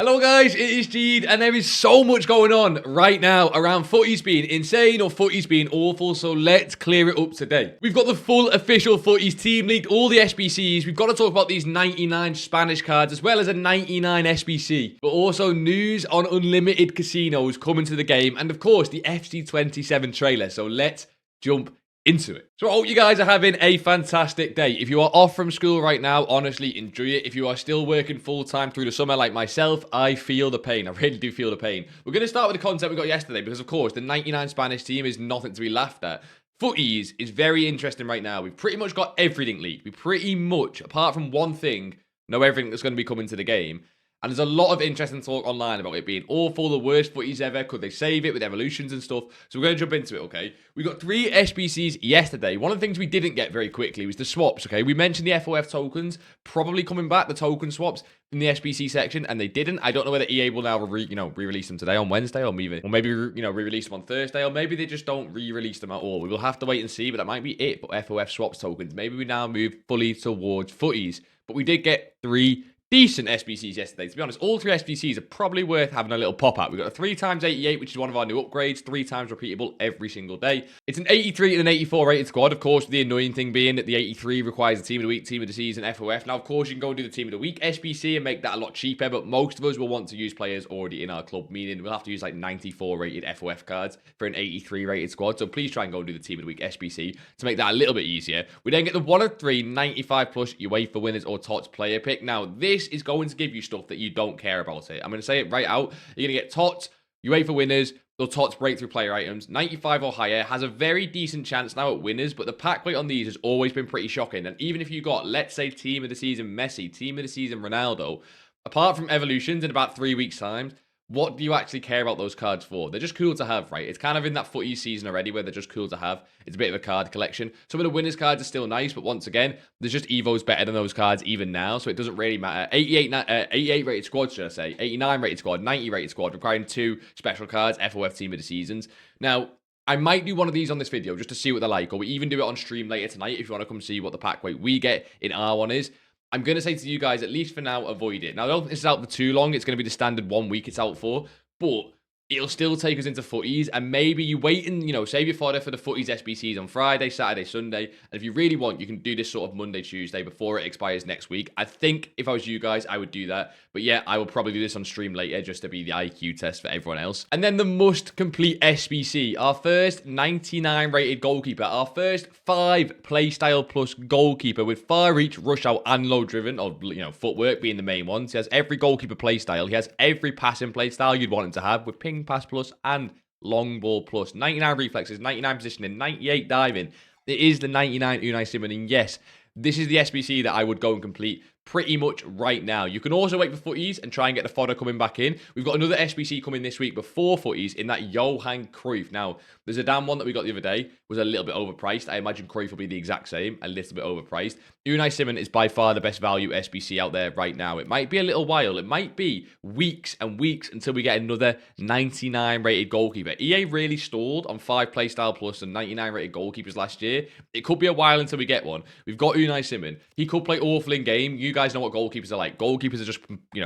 Hello guys, it is Jead, and there is so much going on right now around Futties being insane or Futties being awful, so let's clear it up today. We've got the full official Futties team leaked, all the SBCs, we've got to talk about these 99 Spanish cards as well as a 99 SBC, but also news on unlimited casinos coming to the game, and of course the FC27 trailer, so let's jump into it. So I hope you guys are having a fantastic day. If you are off from school right now, honestly, enjoy it. If you are still working full-time through the summer like myself, I feel the pain. I really do feel the pain. We're going to start with the content we got yesterday because, of course, the 99 Spanish team is nothing to be laughed at. Futties is very interesting right now. We've pretty much got everything leaked. We pretty much, apart from one thing, know everything that's going to be coming to the game. And there's a lot of interesting talk online about it being awful, the worst Futties ever. Could they save it with evolutions and stuff? So we're going to jump into it, okay? We got 3 SBCs yesterday. One of the things we didn't get very quickly was the swaps, okay? We mentioned the FOF tokens probably coming back, the token swaps in the SBC section, and they didn't. I don't know whether EA will now re-release them today on Wednesday, or maybe re-release them on Thursday, or maybe they just don't re-release them at all. We will have to wait and see, but that might be it for FOF swaps tokens. Maybe we now move fully towards Futties. But we did get 3 decent SBCs yesterday. To be honest, all 3 SBCs are probably worth having a little pop at. We've got a 3x88, which is one of our new upgrades, 3 times repeatable every single day. It's an 83 and an 84 rated squad. Of course, the annoying thing being that the 83 requires a team of the week, team of the season, FOF. Now, of course, you can go and do the team of the week SBC and make that a lot cheaper, but most of us will want to use players already in our club, meaning we'll have to use like 94 rated FOF cards for an 83 rated squad. So please try and go and do the team of the week SBC to make that a little bit easier. We then get the 1 of 3 95 plus UEFA winners or TOTS player pick. Now, this is going to give you stuff that you don't care about it. I'm going to say it right out. You're going to get TOTS, UEFA winners, or TOTS breakthrough player items. 95 or higher has a very decent chance now at winners, but the pack weight on these has always been pretty shocking. And even if you got, let's say, team of the season Messi, team of the season Ronaldo, apart from evolutions in about 3 weeks' time, what do you actually care about those cards for? They're just cool to have, right? It's kind of in that footy season already where they're just cool to have. It's a bit of a card collection. Some of the winners cards are still nice, but once again, there's just Evos better than those cards even now, so it doesn't really matter. 88 rated squad, should I say. 89 rated squad, 90 rated squad, requiring 2 special cards, FOF team of the seasons. Now, I might do one of these on this video just to see what they're like, or we even do it on stream later tonight if you want to come see what the pack weight we get in R1 is. I'm going to say to you guys, at least for now, avoid it. Now, I don't think this is out for too long. It's going to be the standard 1 week it's out for. But it'll still take us into Futties, and maybe you wait and, save your fodder for the Futties SBCs on Friday, Saturday, Sunday. And if you really want, you can do this sort of Monday, Tuesday before it expires next week. I think if I was you guys, I would do that. But yeah, I will probably do this on stream later just to be the IQ test for everyone else. And then the must complete SBC, our first 99 rated goalkeeper, our first 5 playstyle plus goalkeeper with far reach, rush out, and low driven, or footwork being the main ones. He has every goalkeeper playstyle. He has every passing playstyle you'd want him to have with ping pass plus and long ball plus. 99 reflexes, 99 positioning, 98 diving. It is the 99 Unai Simon, and yes, this is the SBC that I would go and complete pretty much right now. You can also wait for Futties and try and get the fodder coming back in. We've got another SBC coming this week before Futties in that Johan Cruyff. Now, there's a damn one that we got the other day, was a little bit overpriced. I imagine Cruyff will be the exact same, a little bit overpriced. Unai Simon is by far the best value SBC out there right now. It might be a little while. It might be weeks and weeks until we get another 99 rated goalkeeper. EA really stalled on 5 playstyle plus and 99 rated goalkeepers last year. It could be a while until we get one. We've got Unai Simon. He could play awful in game. You guys know what goalkeepers are like. Goalkeepers are just,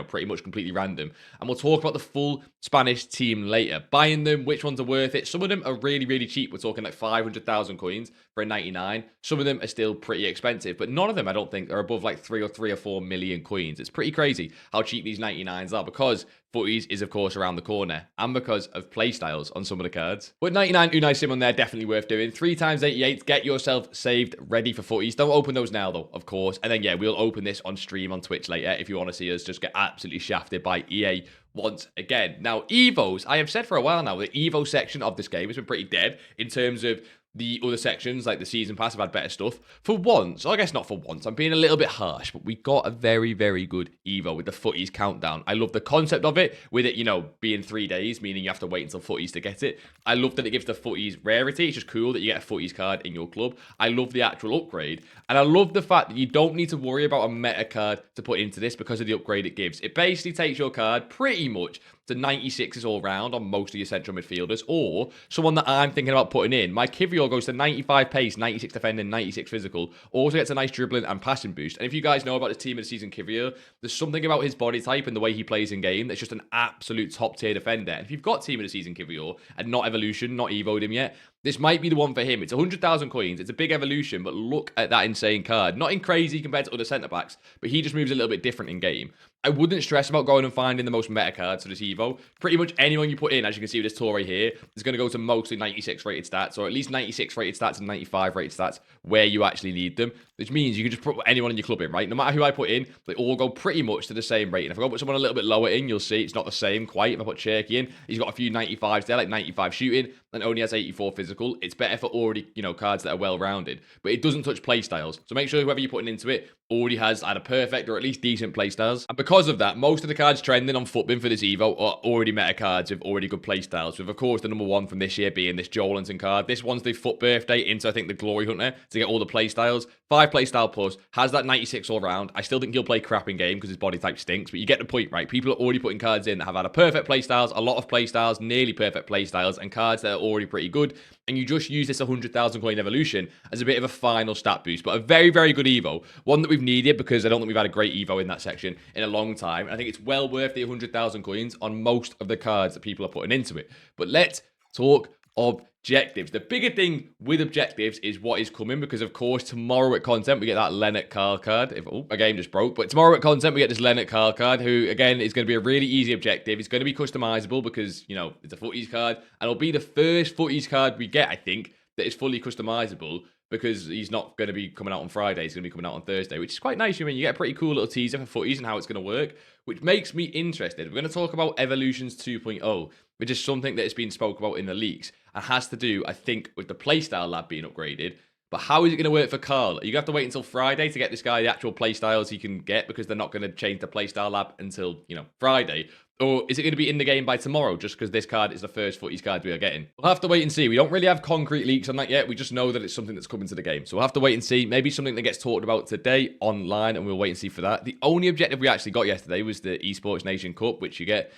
pretty much completely random. And we'll talk about the full Spanish team later. Buying them, which ones are worth it. Some of them are really, really cheap. We're talking like 500,000 coins for a 99. Some of them are still pretty expensive, but none of them, I don't think, are above like 3 or 4 million coins. It's pretty crazy how cheap these 99s are because Futties is, of course, around the corner and because of playstyles on some of the cards. But 99 Unai Simon there, definitely worth doing. 3x88, get yourself saved, ready for Futties. Don't open those now, though, of course. And then, yeah, we'll open this on stream on Twitch later if you want to see us just get absolutely shafted by EA once again. Now, Evos, I have said for a while now, the Evo section of this game has been pretty dead in terms of the other sections, like the season pass, have had better stuff. For once, I guess not for once, I'm being a little bit harsh, but we got a very, very good Evo with the Futties countdown. I love the concept of it, with it, being 3 days, meaning you have to wait until Futties to get it. I love that it gives the Futties rarity. It's just cool that you get a Futties card in your club. I love the actual upgrade. And I love the fact that you don't need to worry about a meta card to put into this because of the upgrade it gives. It basically takes your card pretty much to 96s all round on most of your central midfielders, or someone that I'm thinking about putting in. My Kivior goes to 95 pace, 96 defending, 96 physical, also gets a nice dribbling and passing boost. And if you guys know about his team of the season Kivior, there's something about his body type and the way he plays in game that's just an absolute top tier defender. And if you've got team of the season Kivior and not evolution, not evoed him yet, this might be the one for him. It's 100,000 coins. It's a big evolution, but look at that insane card. Not in crazy compared to other centre-backs, but he just moves a little bit different in game. I wouldn't stress about going and finding the most meta cards for this Evo. Pretty much anyone you put in, as you can see with this tour right here, is going to go to mostly 96 rated stats, or at least 96 rated stats and 95 rated stats where you actually need them, which means you can just put anyone in your club in, right? No matter who I put in, they all go pretty much to the same rate. And if I go put someone a little bit lower in, you'll see it's not the same quite. If I put Cherky in, he's got a few 95s there, like 95 shooting, and only has 84 physical. It's better for already, cards that are well-rounded, but it doesn't touch playstyles. So make sure whoever you're putting into it already has either perfect or at least decent playstyles. And because of that, most of the cards trending on Futbin for this Evo are already meta cards with already good playstyles, with of course the number one from this year being this Joelinton card. This one's the Foot birthday into, I think, the Glory Hunter to get all the playstyles. 5 playstyle plus, has that 96 all round. I still think he'll play crap in game because his body type stinks, but you get the point, right? People are already putting cards in that have had a perfect playstyles, a lot of playstyles, nearly perfect playstyles, and cards that are already pretty good. And you just use this 100,000 coin evolution as a bit of a final stat boost. But a very, very good Evo. One that we've needed because I don't think we've had a great Evo in that section in a long time. I think it's well worth the 100,000 coins on most of the cards that people are putting into it. But let's talk objectives. The bigger thing with objectives is what is coming, because of course tomorrow at content we get that Leonard Carl card. My game just broke, but tomorrow at content we get this Leonard Carl card, who again is going to be a really easy objective. It's going to be customizable because it's a Futties card, and it'll be the first Futties card we get, I think, that is fully customizable, because he's not going to be coming out on Friday. He's going to be coming out on Thursday, which is quite nice. You get a pretty cool little teaser for Futties and how it's going to work, which makes me interested. We're going to talk about Evolutions 2.0, which is something that has been spoke about in the leaks and has to do, I think, with the playstyle lab being upgraded. But how is it going to work for Carl? You have to wait until Friday to get this guy the actual playstyles he can get, because they're not going to change the playstyle lab until, Friday. Or is it going to be in the game by tomorrow, just because this card is the first Futties card we are getting? We'll have to wait and see. We don't really have concrete leaks on that yet. We just know that it's something that's coming to the game. So we'll have to wait and see. Maybe something that gets talked about today online, and we'll wait and see for that. The only objective we actually got yesterday was the Esports Nation Cup, which you get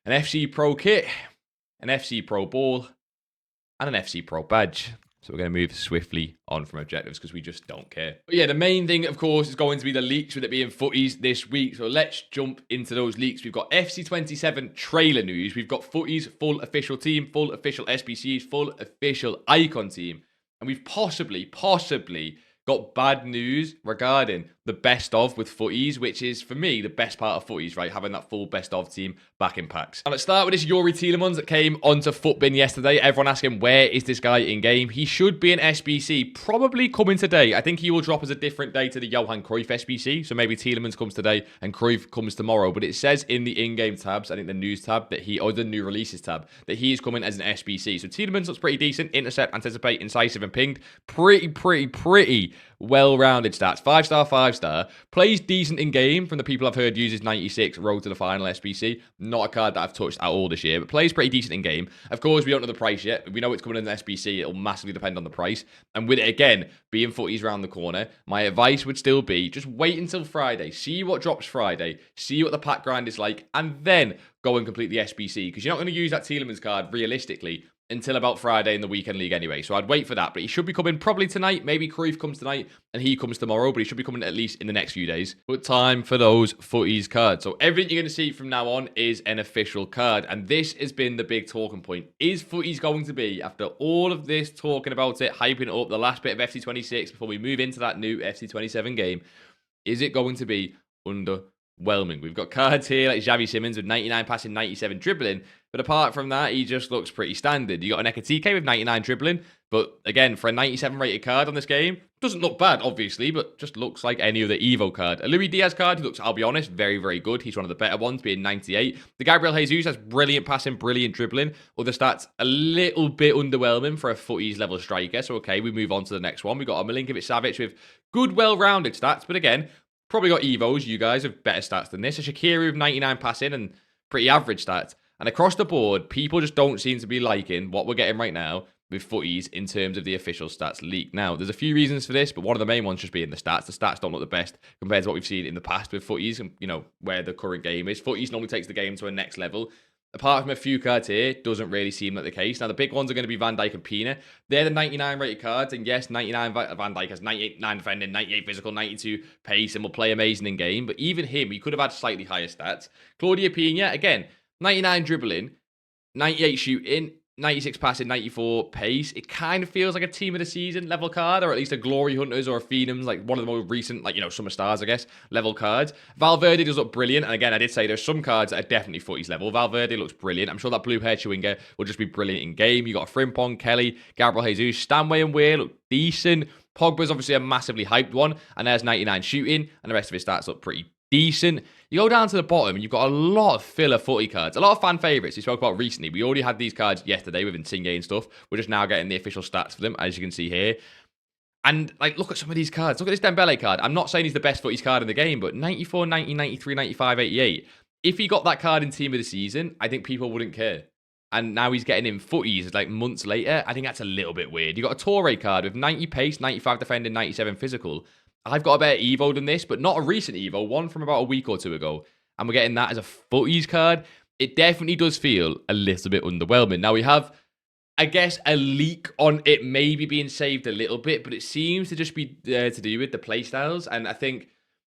an FC Pro kit, an FC Pro ball, and an FC Pro badge. So we're going to move swiftly on from objectives because we just don't care. But yeah, the main thing, of course, is going to be the leaks, with it being Futties this week. So let's jump into those leaks. We've got FC27 trailer news. We've got Futties full official team, full official SBCs, full official icon team. And we've possibly got bad news regarding the best of with Futties, which is, for me, the best part of Futties, right? Having that full best of team back in packs. Now, let's start with this Yuri Tielemans that came onto Futbin yesterday. Everyone asking, where is this guy in game? He should be an SBC, probably coming today. I think he will drop as a different day to the Johan Cruyff SBC. So maybe Tielemans comes today and Cruyff comes tomorrow. But it says in the in-game tabs, I think the news tab, or the new releases tab, that he is coming as an SBC. So Tielemans looks pretty decent. Intercept, anticipate, incisive, and pinged. Pretty well-rounded stats. 5-star, 5-star. Plays decent in game from the people I've heard uses 96, road to the final SBC. Not a card that I've touched at all this year, but plays pretty decent in game. Of course, we don't know the price yet. We know it's coming in an SBC. It'll massively depend on the price. And with it, again, being Futties round the corner, my advice would still be just wait until Friday. See what drops Friday. See what the pack grind is like. And then go and complete the SBC. Because you're not going to use that Tielemans card, realistically, until about Friday in the weekend league anyway. So I'd wait for that. But he should be coming probably tonight. Maybe Cruyff comes tonight and he comes tomorrow. But he should be coming at least in the next few days. But time for those Futties cards. So everything you're going to see from now on is an official card. And this has been the big talking point. Is Futties going to be, after all of this talking about it, hyping it up, the last bit of FC26 before we move into that new FC27 game, is it going to be underwhelming? We've got cards here like Xavi Simons with 99 passing, 97 dribbling. But apart from that, he just looks pretty standard. You got an Ekatike with 99 dribbling. But again, for a 97 rated card on this game, doesn't look bad, obviously, but just looks like any other Evo card. A Luis Diaz card, who looks, I'll be honest, very, very good. He's one of the better ones, being 98. The Gabriel Jesus has brilliant passing, brilliant dribbling. Other stats, a little bit underwhelming for a Futties level striker. So, okay, we move on to the next one. We've got a Milinkovic-Savic with good, well-rounded stats. But again, probably got Evos, you guys, with better stats than this. A Shaqiri with 99 passing and pretty average stats. And across the board, people just don't seem to be liking what we're getting right now with Futties in terms of the official stats leak. Now, there's a few reasons for this, but one of the main ones just being the stats. The stats don't look the best compared to what we've seen in the past with Futties and, where the current game is. Futties normally takes the game to a next level. Apart from a few cards here, doesn't really seem like the case. Now, the big ones are going to be Van Dijk and Pina. They're the 99 rated cards. And yes, 99 Van Dijk has 98 defending, 98 physical, 92 pace, and will play amazing in game. But even him, he could have had slightly higher stats. Claudio Pina, again, 99 dribbling, 98 shooting, 96 passing, 94 pace. It kind of feels like a team of the season level card, or at least a Glory Hunters or a Phenoms, like one of the more recent, like, summer stars, I guess, level cards. Valverde does look brilliant. And again, I did say there's some cards that are definitely Futties level. Valverde looks brilliant. I'm sure that blue hair Chewinga will just be brilliant in game. You got Frimpong, Kelly, Gabriel Jesus, Stanway and Weir look decent. Pogba's obviously a massively hyped one. And there's 99 shooting. And the rest of his stats look pretty decent. You go down to the bottom and you've got a lot of filler footy cards, a lot of fan favourites we spoke about recently. We already had these cards yesterday with Insigne and stuff. We're just now getting the official stats for them, as you can see here. And like, look at some of these cards. Look at this Dembele card. I'm not saying he's the best footies card in the game, but 94, 90, 93, 95, 88. If he got that card in team of the season, I think people wouldn't care. And now he's getting in footies like months later. I think that's a little bit weird. You got a Torre card with 90 pace, 95 defending, 97 physical. I've got a better Evo than this, but not a recent Evo, one from about a week or two ago. And we're getting that as a footies card. It definitely does feel a little bit underwhelming. Now we have, I guess, a leak on it maybe being saved a little bit, but it seems to just be to do with the playstyles. And I think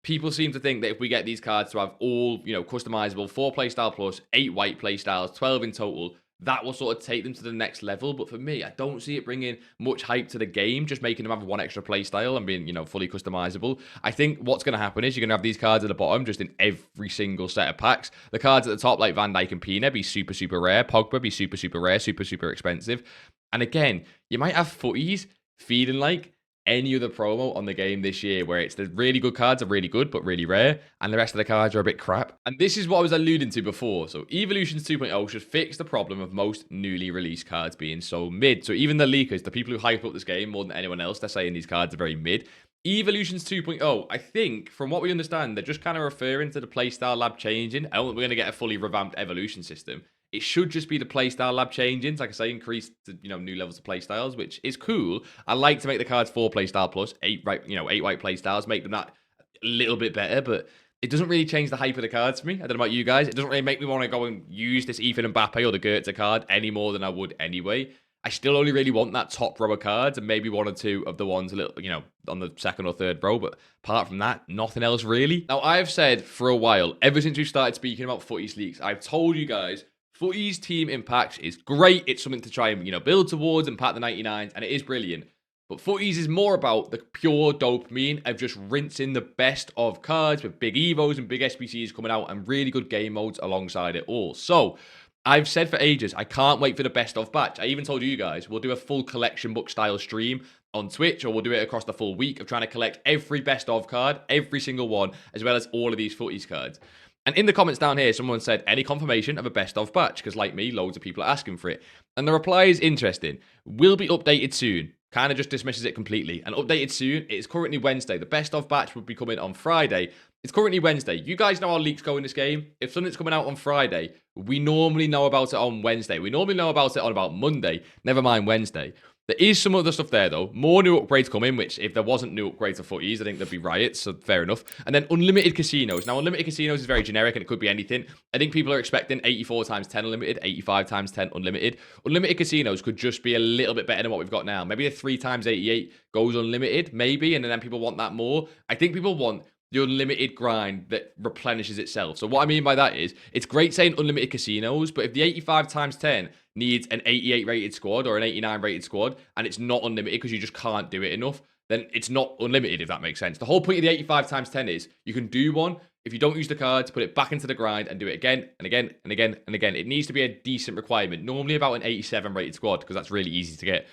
people seem to think that if we get these cards to have all, customizable 4 playstyle plus, 8 white playstyles, 12 in total, that will sort of take them to the next level. But for me, I don't see it bringing much hype to the game, just making them have one extra playstyle and being, fully customizable. I think what's going to happen is you're going to have these cards at the bottom just in every single set of packs. The cards at the top, like Van Dijk and Pina, be super, super rare. Pogba be super, super rare, super, super expensive. And again, you might have footies feeling like any other promo on the game this year where it's the really good cards are really good but really rare and the rest of the cards are a bit crap. And this is what I was alluding to before. So Evolutions 2.0 should fix the problem of most newly released cards being so mid. So even the leakers, the people who hype up this game more than anyone else, they're saying these cards are very mid. Evolutions 2.0, I think, from what we understand, they're just kind of referring to the playstyle lab changing. I don't think we're going to get a fully revamped evolution system. It should just be the playstyle lab changing. Like I say, increase to, new levels of playstyles, which is cool. I like to make the cards 4 playstyle plus, 8 white playstyles, make them that a little bit better, but it doesn't really change the hype of the cards for me. I don't know about you guys. It doesn't really make me want to go and use this Ethan Mbappe or the Goetze card any more than I would anyway. I still only really want that top row of cards and maybe 1 or 2 of the ones a little, on the second or third row. But apart from that, nothing else really. Now, I've said for a while, ever since we started speaking about Futties leaks, I've told you guys, Futties team impacts is great. It's something to try and, build towards and pack the 99s, and it is brilliant. But Futties is more about the pure dopamine of just rinsing the best of cards with big Evos and big SBCs coming out and really good game modes alongside it all. So I've said for ages, I can't wait for the best of batch. I even told you guys, we'll do a full collection book style stream on Twitch, or we'll do it across the full week of trying to collect every best of card, every single one, as well as all of these Futties cards. And in the comments down here, someone said, any confirmation of a best of batch? Because like me, loads of people are asking for it. And the reply is interesting. Will be updated soon. Kind of just dismisses it completely. And updated soon, it is currently Wednesday. The best of batch will be coming on Friday. It's currently Wednesday. You guys know how leaks go in this game. If something's coming out on Friday, we normally know about it on Wednesday. We normally know about it on about Monday. Never mind Wednesday. There is some other stuff there, though. More new upgrades coming, which if there wasn't new upgrades to Futties, I think there'd be riots, so fair enough. And then unlimited casinos. Now, unlimited casinos is very generic, and it could be anything. I think people are expecting 84 times 10 unlimited, 85 times 10 unlimited. Unlimited casinos could just be a little bit better than what we've got now. Maybe a 3 times 88 goes unlimited, maybe, and then people want that more. I think people want the unlimited grind that replenishes itself. So what I mean by that is, it's great saying unlimited casinos, but if the 85 times 10 needs an 88 rated squad or an 89 rated squad, and it's not unlimited because you just can't do it enough, then it's not unlimited, if that makes sense. The whole point of the 85 times 10 is, you can do one, if you don't use the cards, put it back into the grind and do it again and again and again and again. It needs to be a decent requirement, normally about an 87 rated squad, because that's really easy to get.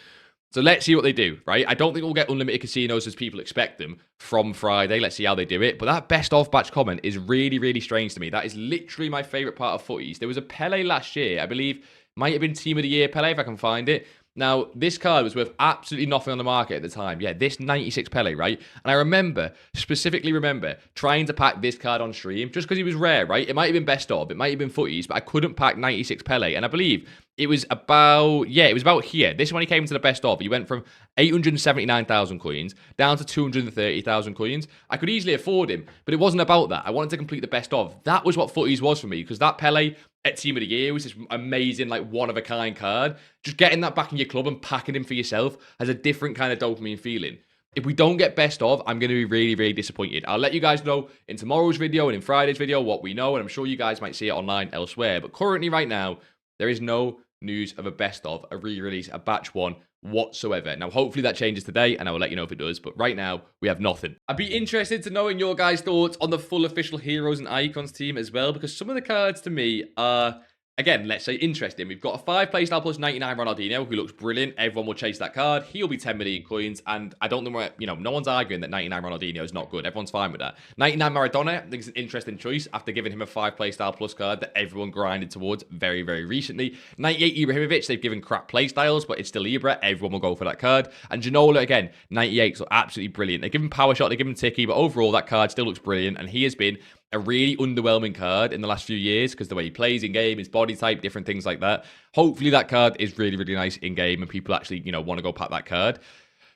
So let's see what they do, right? I don't think we'll get unlimited casinos as people expect them from Friday. Let's see how they do it. But that best of batch comment is really, really strange to me. That is literally my favorite part of Futties. There was a Pele last year, I believe, might have been Team of the Year Pele, if I can find it. Now, this card was worth absolutely nothing on the market at the time. Yeah, this 96 Pele, right? And I specifically remember, trying to pack this card on stream just because he was rare, right? It might have been best of, it might have been Futties, but I couldn't pack 96 Pele. And I believe it was about, yeah, it was about here. This is when he came to the best of. He went from 879,000 coins down to 230,000 coins. I could easily afford him, but it wasn't about that. I wanted to complete the best of. That was what Futties was for me, because that Pele at Team of the Year was this amazing, like, one-of-a-kind card. Just getting that back in your club and packing him for yourself has a different kind of dopamine feeling. If we don't get best of, I'm going to be really, really disappointed. I'll let you guys know in tomorrow's video and in Friday's video what we know, and I'm sure you guys might see it online elsewhere. But currently, right now, there is no news of a best of, a re-release, a batch one whatsoever. Now, hopefully that changes today, and I will let you know if it does. But right now, we have nothing. I'd be interested to know in your guys' thoughts on the full official Heroes and Icons team as well, because some of the cards to me are, again, let's say interesting. We've got a 5 playstyle plus 99 Ronaldinho, who looks brilliant. Everyone will chase that card. He'll be 10 million coins, and I don't think we're, no one's arguing that 99 Ronaldinho is not good. Everyone's fine with that. 99 Maradona, I think it's an interesting choice after giving him a 5 playstyle plus card that everyone grinded towards very, very recently. 98 Ibrahimovic, they've given crap playstyles, but it's still Ibra. Everyone will go for that card. And Ginola, again, 98, so absolutely brilliant. They give him power shot, they give him Tiki, but overall, that card still looks brilliant, and he has been a really underwhelming card in the last few years because the way he plays in game, his body type, different things like that. Hopefully that card is really, really nice in game and people actually, want to go pack that card.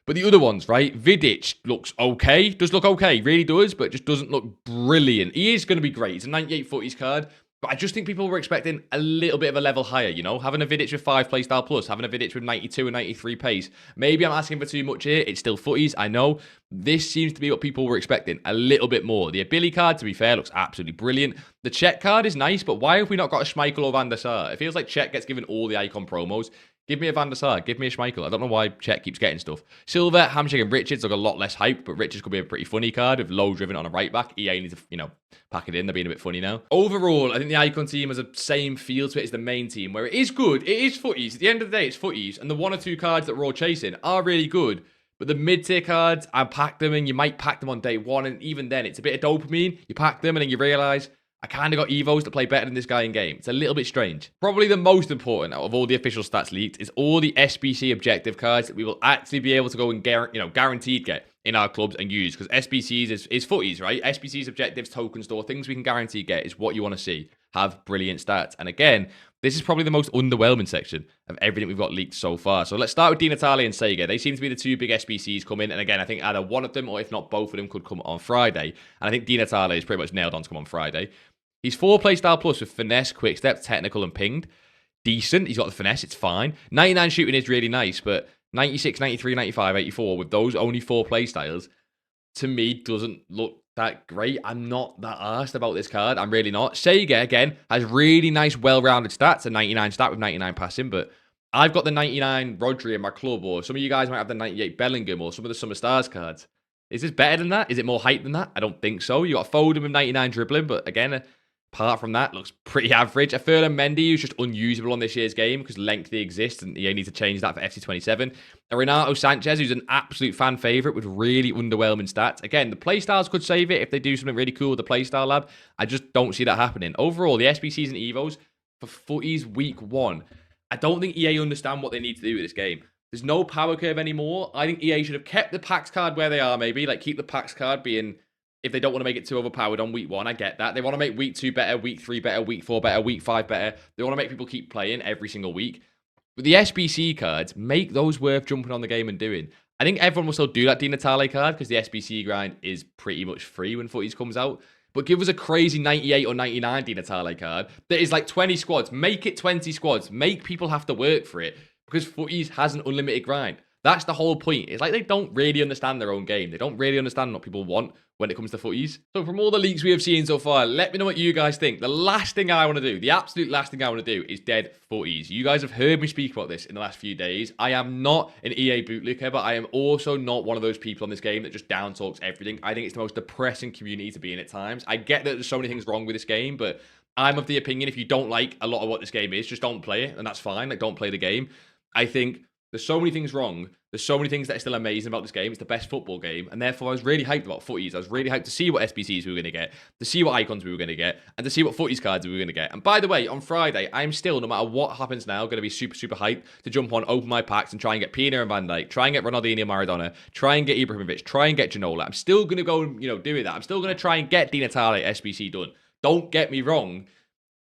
But the other ones, right? Vidic looks okay. Does look okay. Really does, but just doesn't look brilliant. He is going to be great. It's a 98 Futties card. But I just think people were expecting a little bit of a level higher, Having a Vidic with 5 playstyle plus, having a Vidic with 92 and 93 pace. Maybe I'm asking for too much here. It's still Futties, I know. This seems to be what people were expecting, a little bit more. The Billy card, to be fair, looks absolutely brilliant. The Czech card is nice, but why have we not got a Schmeichel or Van der Sar? It feels like Czech gets given all the icon promos. Give me a Van der Sar. Give me a Schmeichel. I don't know why Czech keeps getting stuff. Silver, Hamsik, and Richards look a lot less hype, but Richards could be a pretty funny card with low driven on a right back. EA needs to, pack it in. They're being a bit funny now. Overall, I think the icon team has the same feel to it as the main team, where it is good. It is Futties. At the end of the day, it's Futties, and the 1 or 2 cards that we're all chasing are really good. But the mid-tier cards, I pack them, and you might pack them on day 1, and even then, it's a bit of dopamine. You pack them, and then you realise, I kind of got Evos to play better than this guy in game. It's a little bit strange. Probably the most important out of all the official stats leaked is all the SBC objective cards that we will actually be able to go and guaranteed get in our clubs and use. Because SBCs is Futties, right? SBCs, objectives, token store, things we can guarantee get is what you want to see. Have brilliant stats. And again, this is probably the most underwhelming section of everything we've got leaked so far. So let's start with Di Natale and Sega. They seem to be the 2 big SBCs coming. And again, I think either one of them, or if not both of them, could come on Friday. And I think Di Natale is pretty much nailed on to come on Friday. He's 4 playstyle plus with finesse, quick step, technical, and pinged. Decent. He's got the finesse. It's fine. 99 shooting is really nice, but 96, 93, 95, 84 with those only 4 playstyles, to me, doesn't look that great. I'm not that arsed about this card. I'm really not. Sega, again, has really nice, well-rounded stats. A 99 stat with 99 passing, but I've got the 99 Rodri in my club, or some of you guys might have the 98 Bellingham, or some of the Summer Stars cards. Is this better than that? Is it more hype than that? I don't think so. You got Foden with 99 dribbling, but again, apart from that, looks pretty average. A Ferland Mendy who's just unusable on this year's game because lengthy exists and you need to change that for FC27. A Renato Sanchez who's an absolute fan favourite with really underwhelming stats. Again, the playstyles could save it if they do something really cool with the playstyle lab. I just don't see that happening. Overall, the SBCs and Evos for Futties week 1. I don't think EA understand what they need to do with this game. There's no power curve anymore. I think EA should have kept the PAX card where they are maybe. Like keep the PAX card being... If they don't want to make it too overpowered on week 1, I get that. They want to make week 2 better, week 3 better, week 4 better, week 5 better. They want to make people keep playing every single week. But the SBC cards, make those worth jumping on the game and doing. I think everyone will still do that Di Natale card because the SBC grind is pretty much free when Futties comes out. But give us a crazy 98 or 99 Di Natale card that is like 20 squads. Make it 20 squads. Make people have to work for it because Futties has an unlimited grind. That's the whole point. It's like they don't really understand their own game. They don't really understand what people want when it comes to Futties. So from all the leaks we have seen so far, let me know what you guys think. The last thing I want to do, the absolute last thing I want to do is dead Futties. You guys have heard me speak about this in the last few days. I am not an EA bootlicker, but I am also not one of those people on this game that just down talks everything. I think it's the most depressing community to be in at times. I get that there's so many things wrong with this game, but I'm of the opinion if you don't like a lot of what this game is, just don't play it, and that's fine. Like, don't play the game. I think there's so many things wrong. There's so many things that are still amazing about this game. It's the best football game. And therefore, I was really hyped about Futties. I was really hyped to see what SBCs we were going to get, to see what icons we were going to get, and to see what Futties cards we were going to get. And by the way, on Friday, I'm still, no matter what happens now, going to be super, super hyped to jump on, open my packs, and try and get Pina and Van Dijk, try and get Ronaldinho and Maradona, try and get Ibrahimovic, try and get Ginola. I'm still going to go and, do that. I'm still going to try and get Di Natale SBC done. Don't get me wrong.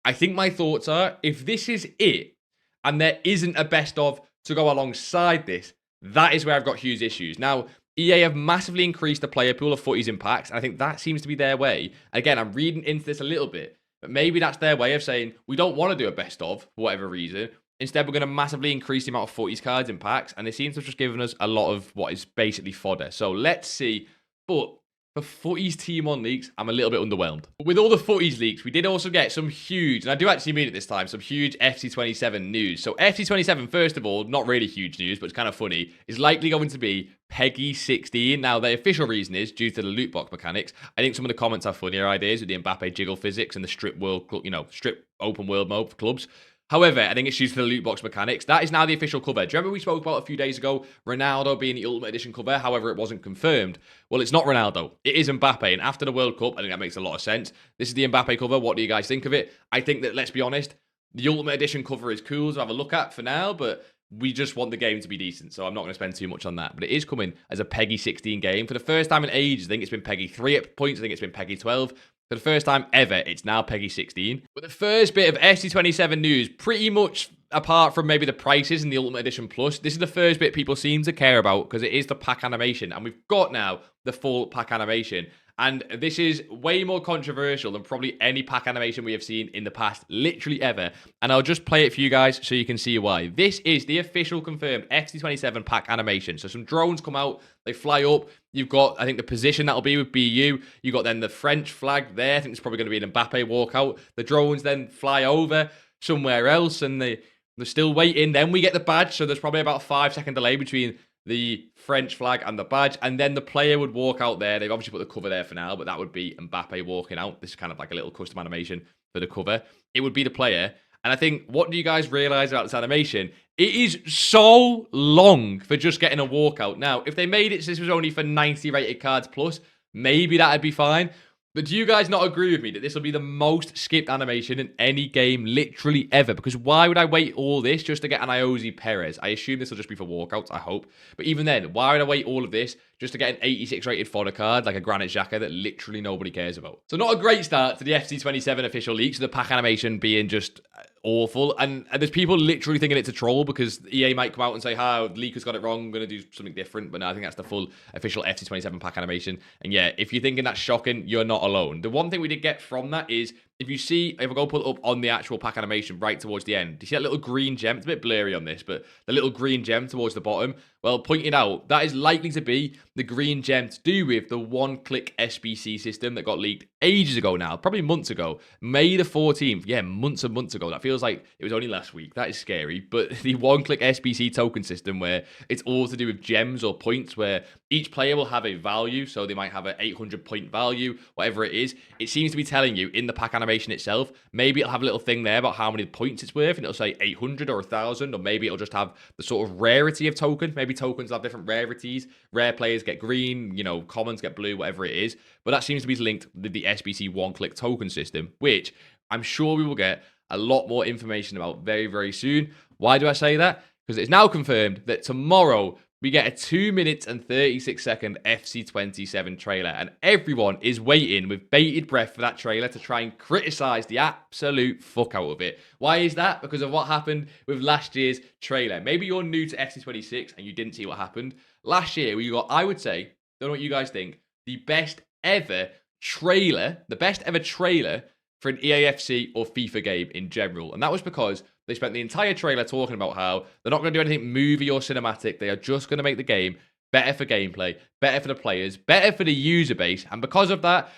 I think my thoughts are, if this is it, and there isn't a best of to go alongside this, that is where I've got huge issues. Now, EA have massively increased the player pool of Futties in packs, and I think that seems to be their way. Again, I'm reading into this a little bit, but maybe that's their way of saying, we don't want to do a best of, for whatever reason. Instead, we're going to massively increase the amount of Futties cards in packs, and they seem to have just given us a lot of what is basically fodder. So let's see. But for Futties Team 1 leaks, I'm a little bit underwhelmed. But with all the Futties leaks, we did also get some huge, and I do actually mean it this time, some huge FC27 news. So FC27, first of all, not really huge news, but it's kind of funny, is likely going to be Peggy 16. Now, the official reason is due to the loot box mechanics. I think some of the comments have funnier ideas with the Mbappe jiggle physics and the strip world, strip open world mode for clubs. However, I think it's due to the loot box mechanics. That is now the official cover. Do you remember we spoke about a few days ago, Ronaldo being the Ultimate Edition cover? However, it wasn't confirmed. Well, it's not Ronaldo. It is Mbappe. And after the World Cup, I think that makes a lot of sense. This is the Mbappe cover. What do you guys think of it? I think that, let's be honest, the Ultimate Edition cover is cool to have a look at for now, but we just want the game to be decent, so I'm not going to spend too much on that. But it is coming as a Peggy 16 game. For the first time in ages, I think it's been Peggy 3 at points. I think it's been Peggy 12. For the first time ever, it's now Peggy 16. But the first bit of FC27 news, pretty much apart from maybe the prices and the Ultimate Edition Plus, this is the first bit people seem to care about because it is the pack animation. And we've got now the full pack animation. And this is way more controversial than probably any pack animation we have seen in the past, literally ever. And I'll just play it for you guys so you can see why. This is the official confirmed FC27 pack animation. So some drones come out, they fly up. You've got, I think, the position that'll be with BU. You've got then the French flag there. I think it's probably going to be an Mbappe walkout. The drones then fly over somewhere else and they're still waiting. Then we get the badge. So there's probably about a 5-second delay between the French flag and the badge, and then the player would walk out there. They've obviously put the cover there for now, but that would be Mbappe walking out. This is kind of like a little custom animation for the cover. It would be the player. And I think, what do you guys realize about this animation? It is so long for just getting a walkout. Now, if they made it so this was only for 90 rated cards plus, maybe that'd be fine. But do you guys not agree with me that this will be the most skipped animation in any game literally ever? Because why would I wait all this just to get an Iosi Perez? I assume this will just be for walkouts, I hope. But even then, why would I wait all of this just to get an 86 rated fodder card like a Granit Xhaka that literally nobody cares about? So not a great start to the FC27 official leaks, the pack animation being just awful. And there's people literally thinking it's a troll because EA might come out and say, the leakers got it wrong, I'm going to do something different. But no, I think that's the full official FC27 pack animation. And yeah, if you're thinking that's shocking, you're not alone. The one thing we did get from that is, if I go pull it up on the actual pack animation right towards the end, do you see that little green gem? It's a bit blurry on this, but the little green gem towards the bottom, well, pointed out, that is likely to be the green gem to do with the one-click SBC system that got leaked ages ago now, probably months ago. May the 14th, yeah, months and months ago. That feels like it was only last week. That is scary. But the one-click SBC token system where it's all to do with gems or points where each player will have a value, so they might have an 800-point value, whatever it is. It seems to be telling you in the pack animation itself, maybe it'll have a little thing there about how many points it's worth, and it'll say 800 or 1,000, or maybe it'll just have the sort of rarity of token. Maybe tokens have different rarities. Rare players get green, commons get blue, whatever it is. But that seems to be linked with the SBC one-click token system, which I'm sure we will get a lot more information about very, very soon. Why do I say that? Because it's now confirmed that tomorrow we get a 2 minutes and 36-second FC27 trailer, and everyone is waiting with bated breath for that trailer to try and criticize the absolute fuck out of it. Why is that? Because of what happened with last year's trailer. Maybe you're new to FC26 and you didn't see what happened. Last year, we got, I would say, don't know what you guys think, the best ever trailer for an EAFC or FIFA game in general. And that was because they spent the entire trailer talking about how they're not going to do anything movie or cinematic. They are just going to make the game better for gameplay, better for the players, better for the user base. And because of that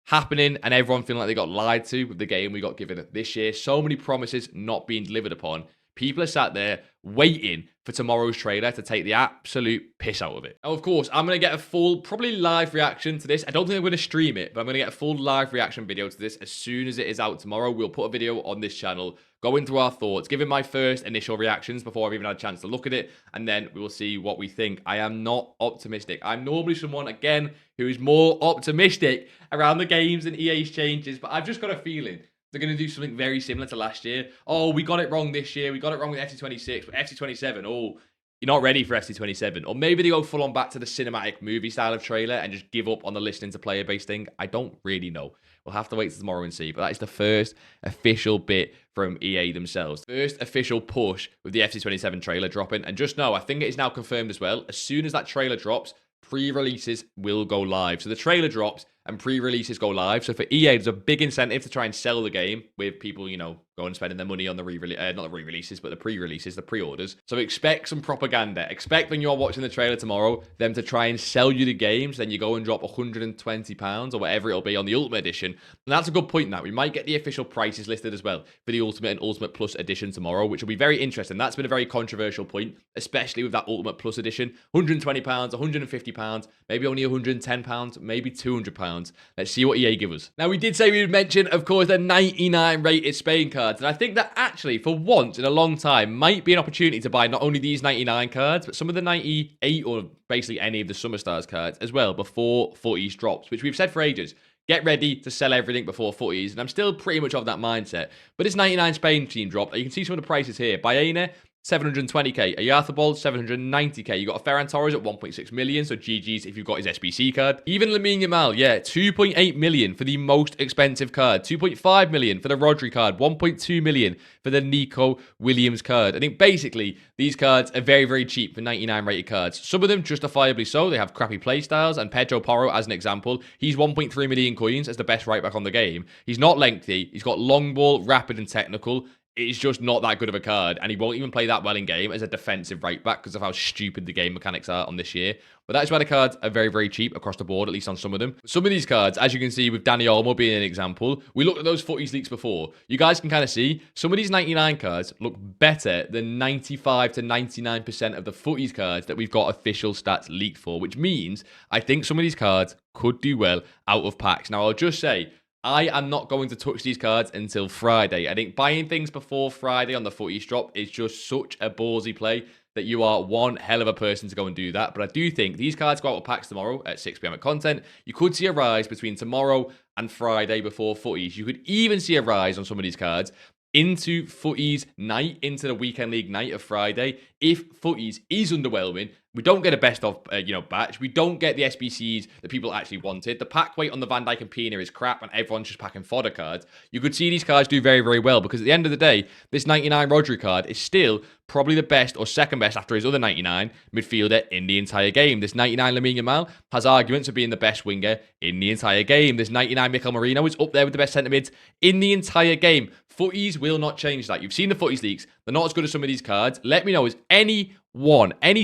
happening and everyone feeling like they got lied to with the game we got given this year, so many promises not being delivered upon, people are sat there waiting for tomorrow's trailer to take the absolute piss out of it. Now, of course, I'm going to get a full, probably live reaction to this. I don't think I'm going to stream it, but I'm going to get a full live reaction video to this as soon as it is out tomorrow. We'll put a video on this channel going through our thoughts, giving my first initial reactions before I've even had a chance to look at it, and then we will see what we think. I am not optimistic. I'm normally someone, again, who is more optimistic around the games and EA's changes, but I've just got a feeling they're going to do something very similar to last year. Oh, we got it wrong this year. We got it wrong with FC26, but FC27, oh, you're not ready for FC27. Or maybe they go full on back to the cinematic movie style of trailer and just give up on the listening to player-based thing. I don't really know. We'll have to wait till tomorrow and see. But that is the first official bit from EA themselves. First official push with the FC27 trailer dropping. And just know, I think it is now confirmed as well, as soon as that trailer drops, pre-releases will go live. So the trailer drops and pre-releases go live. So for EA, there's a big incentive to try and sell the game with people, you know, going and spending their money on the not the re-releases, but the pre-releases, the pre-orders. So expect some propaganda. Expect when you're watching the trailer tomorrow, them to try and sell you the games. Then you go and drop £120 or whatever it'll be on the Ultimate Edition. And that's a good point now. We might get the official prices listed as well for the Ultimate and Ultimate Plus Edition tomorrow, which will be very interesting. That's been a very controversial point, especially with that Ultimate Plus Edition. £120, £150, maybe only £110, maybe £200. Let's see what EA give us. Now, we did say we would mention, of course, the 99 rated Spain cards. And I think that actually, for once in a long time, might be an opportunity to buy not only these 99 cards, but some of the 98 or basically any of the Summer Stars cards as well before Futties drops, which we've said for ages. Get ready to sell everything before Futties. And I'm still pretty much of that mindset. But this 99 Spain team dropped. You can see some of the prices here. Baena, 720k. Ayarthabal, 790k. You got a Ferran Torres at 1.6 million, so GG's if you've got his SBC card. Even Lamine Yamal, yeah, 2.8 million for the most expensive card. 2.5 million for the Rodri card. 1.2 million for the Nico Williams card. I think basically these cards are very, very cheap for 99 rated cards. Some of them justifiably so. They have crappy playstyles, and Pedro Porro, as an example, he's 1.3 million coins as the best right back on the game. He's not lengthy. He's got long ball, rapid, and technical. It's just not that good of a card, and he won't even play that well in game as a defensive right back because of how stupid the game mechanics are on this year. But that is why the cards are very, very cheap across the board, at least on some of them. Some of these cards, as you can see with Dani Olmo being an example, we looked at those Futties leaks before. You guys can kind of see some of these 99 cards look better than 95 to 99% of the Futties cards that we've got official stats leaked for, which means I think some of these cards could do well out of packs. Now, I'll just say, I am not going to touch these cards until Friday. I think buying things before Friday on the Futties drop is just such a ballsy play that you are one hell of a person to go and do that. But I do think these cards go out of packs tomorrow at 6 p.m. at content. You could see a rise between tomorrow and Friday before Futties. You could even see a rise on some of these cards into Futties night, into the weekend league night of Friday. If Futties is underwhelming, we don't get a best of, batch. We don't get the SBCs that people actually wanted. The pack weight on the Van Dijk and Pina is crap, and everyone's just packing fodder cards. You could see these cards do very, very well, because at the end of the day, this 99 Rodri card is still probably the best or second best after his other 99 midfielder in the entire game. This 99 Lamine Yamal has arguments of being the best winger in the entire game. This 99 Mikel Merino is up there with the best centre mids in the entire game. Futties will not change that. You've seen the Futties leaks. They're not as good as some of these cards. Let me know, is any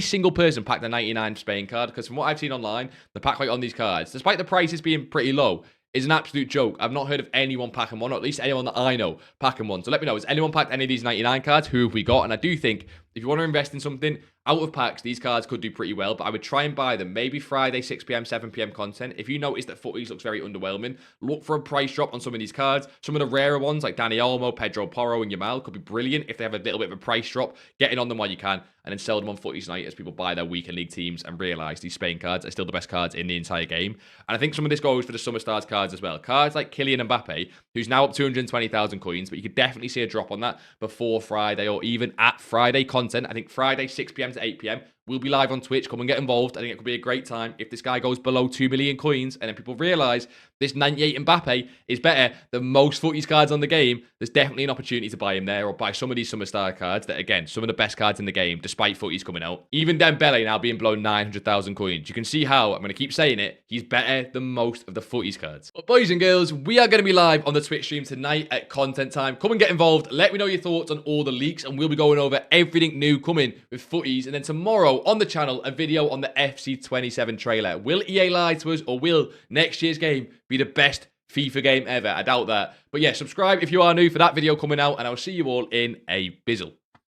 single person packed the 99 Spain card? Because from what I've seen online, the pack weight on these cards, despite the prices being pretty low, is an absolute joke. I've not heard of anyone packing one, or at least anyone that I know packing one. So let me know, has anyone packed any of these 99 cards? Who have we got? And I do think if you want to invest in something out of packs, these cards could do pretty well, but I would try and buy them maybe Friday, 6 p.m, 7 p.m. content. If you notice that Futties looks very underwhelming, look for a price drop on some of these cards. Some of the rarer ones like Dani Olmo, Pedro Porro, and Yamal could be brilliant if they have a little bit of a price drop. Get in on them while you can, and then sell them on Futties night as people buy their weekend league teams and realise these Spain cards are still the best cards in the entire game. And I think some of this goes for the Summer Stars cards as well. Cards like Kylian Mbappe, who's now up 220,000 coins, but you could definitely see a drop on that before Friday or even at Friday content. I think Friday, 6 p.m. to 8 p.m. We'll be live on Twitch. Come and get involved. I think it could be a great time if this guy goes below 2 million coins and then people realise this 98 Mbappe is better than most Futties cards on the game. There's definitely an opportunity to buy him there, or buy some of these Summer Star cards that, again, some of the best cards in the game, despite Futties coming out. Even Dembele now being below 900,000 coins. You can see how, I'm going to keep saying it, he's better than most of the Futties cards. But boys and girls, we are going to be live on the Twitch stream tonight at content time. Come and get involved. Let me know your thoughts on all the leaks, and we'll be going over everything new coming with Futties. And then tomorrow on the channel, a video on the FC27 trailer. Will EA lie to us, or will next year's game be the best FIFA game ever? I doubt that. But yeah, subscribe if you are new for that video coming out, and I'll see you all in a bizzle.